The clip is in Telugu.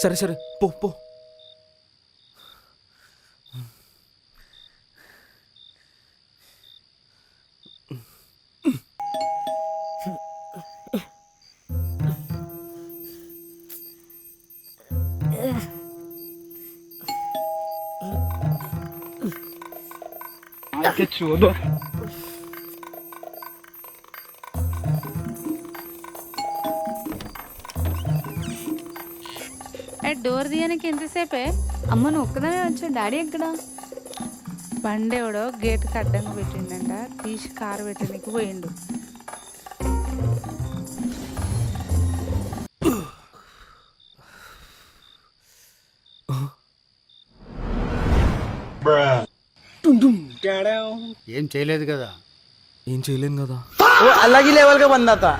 సరే సరే పో పో. చూడు డోర్ తీయడానికి ఎంతసేపే? అమ్మ నువ్వు ఒక్కదానే వచ్చావు, డాడీ ఎక్కడా? బండేవాడో గేట్కి అడ్డంగా పెట్టిండంట, తీసి కారు పెట్టడానికి పోయిండు. ఏం చేయలేదు కదా. ఏం చేయలేను కదా. अलग ही लेवल का बंदा था.